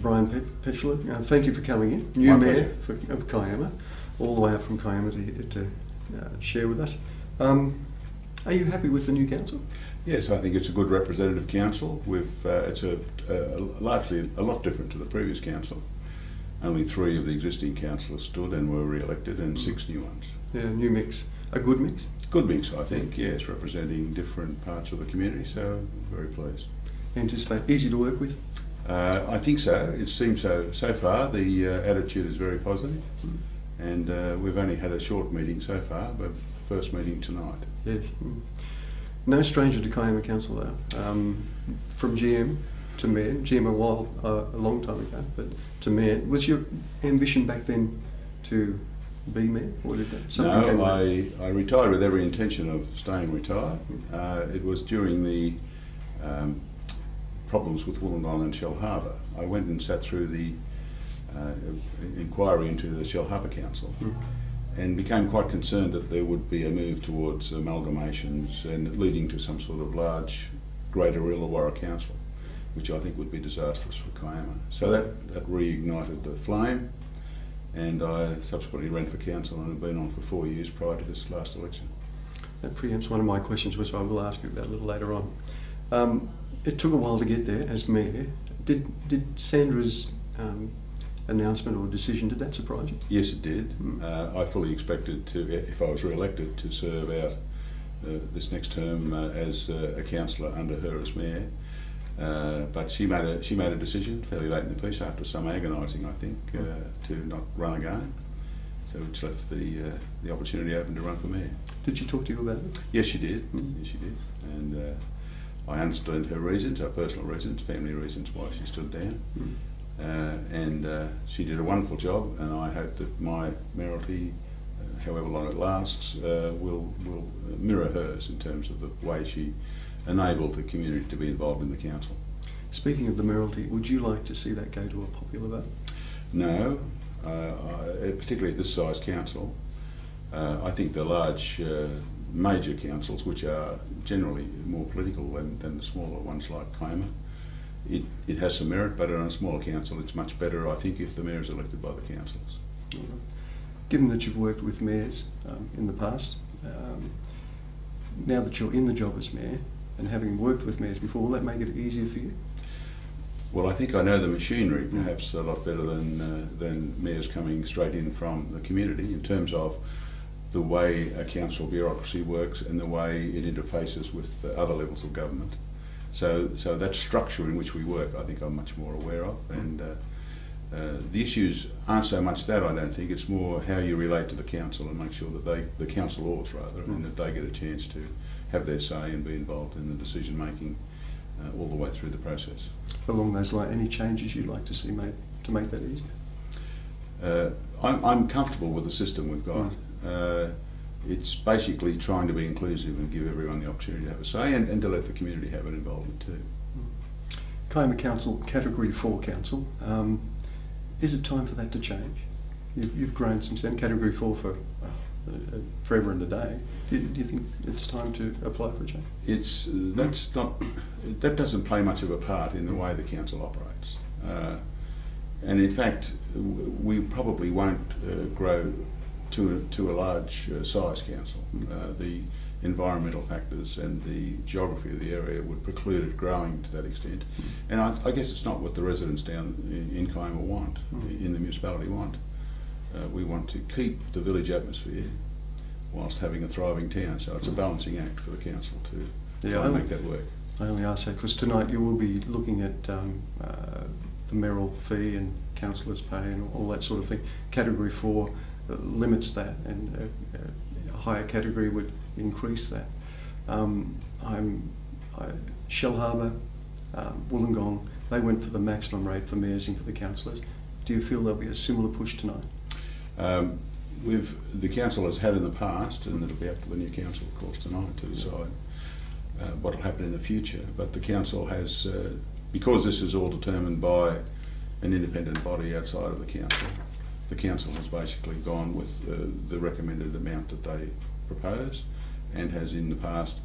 Brian Petula. Thank you for coming in. New Mayor of Kiama, all the way up from Kiama to share with us. Are you happy with the new council? Yes, I think it's a good representative council. It's largely a lot different to the previous council. Only 3 of the existing councillors stood and were re-elected, and 6 new ones. Yeah, new mix. A good mix? Good mix, I think, yes, representing different parts of the community, so very pleased. Anticipate easy to work with? I think so. It seems so far. The attitude is very positive, and we've only had a short meeting so far, but first meeting tonight. Yes. No stranger to Kiama Council though. From GM to Mayor, GM a long time ago, but to Mayor. Was your ambition back then to be Mayor, or did that something? No, I retired with every intention of staying retired. It was during the problems with Wollongong and Shellharbour. I went and sat through the inquiry into the Shellharbour Council and became quite concerned that there would be a move towards amalgamations and leading to some sort of large Greater Illawarra Council, which I think would be disastrous for Kiama. So that reignited the flame, and I subsequently ran for council and have been on for 4 years prior to this last election. That preempts one of my questions, which I will ask you about a little later on. It took a while to get there as Mayor. Did Sandra's announcement or decision, did that surprise you? Yes, it did. I fully expected to, if I was re-elected, to serve out this next term as a councillor under her as Mayor. But she made a decision fairly late in the piece, after some agonising, I think, to not run again. So which left the opportunity open to run for Mayor. Did she talk to you about it? Yes, she did. Yes, she did. And I understood her reasons, her personal reasons, family reasons why she stood down. And she did a wonderful job, and I hope that my mayoralty, however long it lasts, will mirror hers in terms of the way she enabled the community to be involved in the council. Speaking of the mayoralty, would you like to see that go to a popular vote? No, particularly at this size council. I think the large major councils, which are generally more political than the smaller ones like Kiama, it has some merit, but on a smaller council it's much better, I think, if the mayor is elected by the councillors. Given that you've worked with mayors in the past, now that you're in the job as mayor and having worked with mayors before, will that make it easier for you? Well, I think I know the machinery perhaps a lot better than mayors coming straight in from the community, in terms of the way a council bureaucracy works and the way it interfaces with the other levels of government. So that structure in which we work, I think I'm much more aware of, and the issues aren't so much that, I don't think. It's more how you relate to the council and make sure that the councillors rather, and that they get a chance to have their say and be involved in the decision making all the way through the process. Along those lines, any changes you'd like to see made to make that easier? I'm comfortable with the system we've got. It's basically trying to be inclusive and give everyone the opportunity to have a say, and to let the community have an involvement too. Kiama Council, Category 4 Council, is it time for that to change? You've grown since then, Category 4 for forever and a day. Do you think it's time to apply for a change? That doesn't play much of a part in the way the council operates. And in fact, we probably won't grow to a large size council. The environmental factors and the geography of the area would preclude it growing to that extent. And I guess it's not what the residents down in Kiama want, in the municipality want. We want to keep the village atmosphere whilst having a thriving town, so it's a balancing act for the council to try and make that work. I only ask that because tonight you will be looking at the mayoral fee and councillors' pay and all that sort of thing. Category 4 limits that, and a higher category would increase that. Shellharbour, Wollongong, they went for the maximum rate for mayors and for the councillors. Do you feel there'll be a similar push tonight? The council has had in the past, and it'll be up to the new council, of course, tonight to decide what will happen in the future. But the council has, because this is all determined by an independent body outside of the council has basically gone with the recommended amount that they propose, and has in the past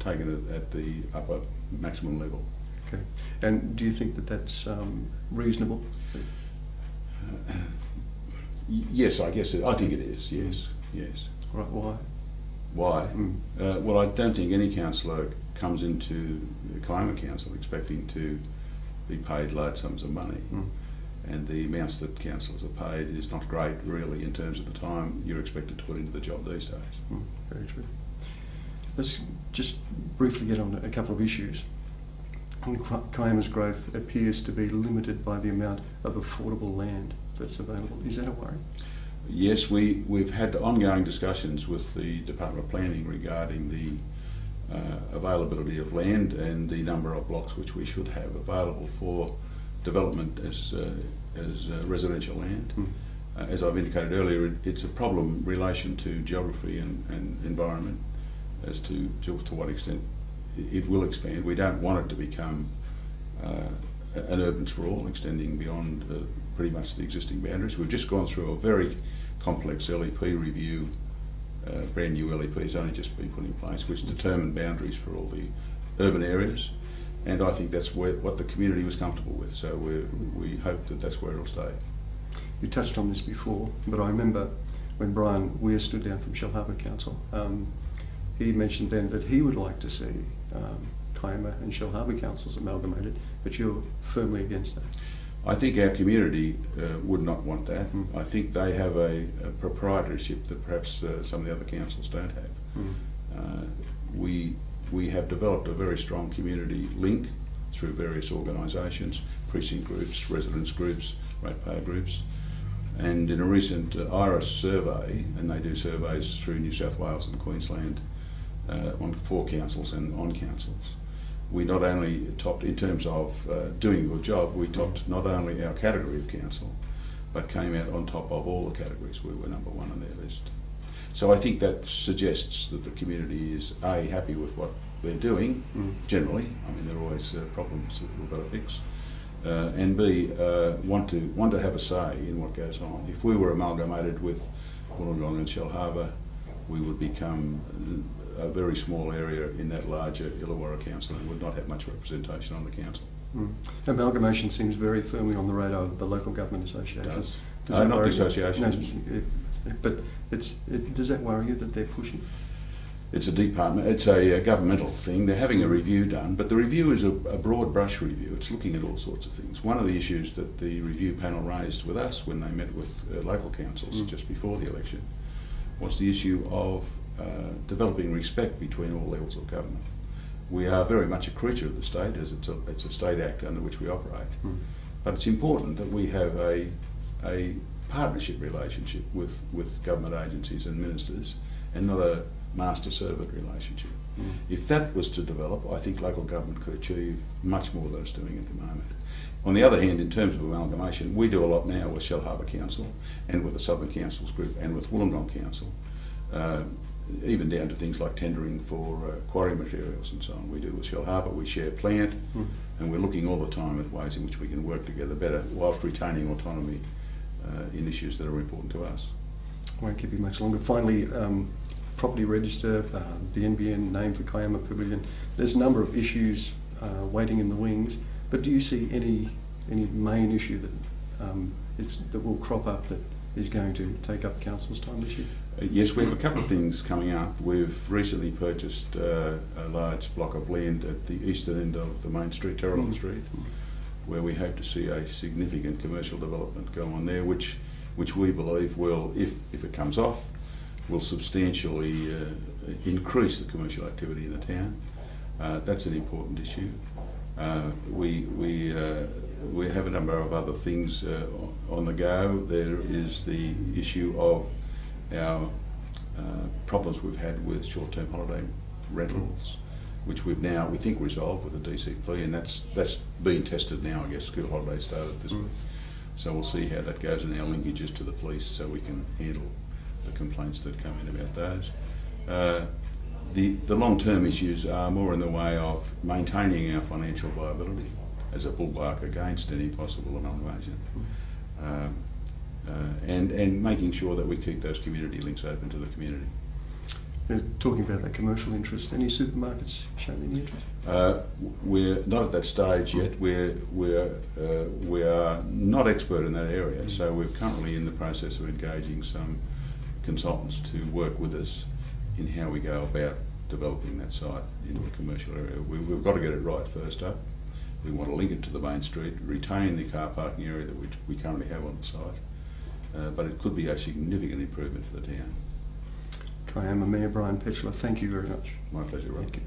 taken it at the upper maximum level. Okay. And do you think that that's reasonable? Yes, I guess I think it is. Yes. Right. Why? Why? Mm. Well, I don't think any councillor comes into the Kiama Council expecting to be paid large sums of money. Mm. And the amounts that councillors are paid is not great, really, in terms of the time you're expected to put into the job these days. Mm. Very true. Let's just briefly get on a couple of issues. Kiama's growth appears to be limited by the amount of affordable land that's available. Is that a worry? Yes, we've had ongoing discussions with the Department of Planning regarding the availability of land and the number of blocks which we should have available for development as residential land. Mm. As I've indicated earlier, it's a problem in relation to geography and environment as to what extent it will expand. We don't want it to become an urban sprawl extending beyond pretty much the existing boundaries. We've just gone through a very complex LEP review, brand new LEP has only just been put in place, which determined boundaries for all the urban areas, and I think that's what the community was comfortable with, so we hope that that's where it'll stay. You touched on this before, but I remember when Brian Weir stood down from Shellharbour Council, he mentioned then that he would like to see Kiama and Shellharbour councils amalgamated, but you're firmly against that. I think our community would not want that. Mm. I think they have a proprietorship that perhaps some of the other councils don't have. Mm. We have developed a very strong community link through various organisations, precinct groups, residents groups, ratepayer groups, and in a recent IRIS survey, and they do surveys through New South Wales and Queensland for councils and on councils, we not only topped, in terms of doing a good job, we topped not only our category of council, but came out on top of all the categories. We were number one on their list. So I think that suggests that the community is A, happy with what they're doing, generally. I mean, there are always problems that we've got to fix. And B, want to have a say in what goes on. If we were amalgamated with Wollongong and Shellharbour, we would become a very small area in that larger Illawarra Council and would not have much representation on the council. Mm. Amalgamation seems very firmly on the radar of the local government associations. Does that not worry the you? associations. No, but does that worry you that they're pushing? It's a department, it's a governmental thing. They're having a review done, but the review is a broad brush review. It's looking at all sorts of things. One of the issues that the review panel raised with us when they met with local councils just before the election was the issue of developing respect between all levels of government. We are very much a creature of the state, as it's a state act under which we operate. But it's important that we have a partnership relationship with government agencies and ministers, and not a master-servant relationship. If that was to develop, I think local government could achieve much more than it's doing at the moment. On the other hand, in terms of amalgamation, we do a lot now with Shellharbour Council and with the Southern Councils Group and with Wollongong Council, even down to things like tendering for quarry materials and so on. We do with Shellharbour, we share plant, and we're looking all the time at ways in which we can work together better whilst retaining autonomy in issues that are important to us. I won't keep you much longer. Finally, property register, the NBN name for Kiama Pavilion. There's a number of issues waiting in the wings, but do you see any main issue that will crop up that is going to take up council's time this year? Yes, we have a couple of things coming up. We've recently purchased a large block of land at the eastern end of the main street, Terrell Street, where we hope to see a significant commercial development go on there, which we believe will, if it comes off, will substantially increase the commercial activity in the town. That's an important issue. We have a number of other things on the go. There is the issue of our problems we've had with short-term holiday rentals, which we've now, we think, resolved with the DCP, and that's being tested now. I guess school holidays started this week, so we'll see how that goes in our linkages to the police, so we can handle the complaints that come in about those. The long-term issues are more in the way of maintaining our financial viability as a bulwark against any possible amalgamation, and making sure that we keep those community links open to the community. Talking about that commercial interest, any supermarkets shown any interest? We're not at that stage yet. We are not expert in that area, so we're currently in the process of engaging some consultants to work with us in how we go about developing that site into a commercial area. We've got to get it right first up. We want to link it to the main street, retain the car parking area that we currently have on the site, but it could be a significant improvement for the town. Kiama Mayor Brian Petchler, thank you very much. My pleasure, Rob. Thank you.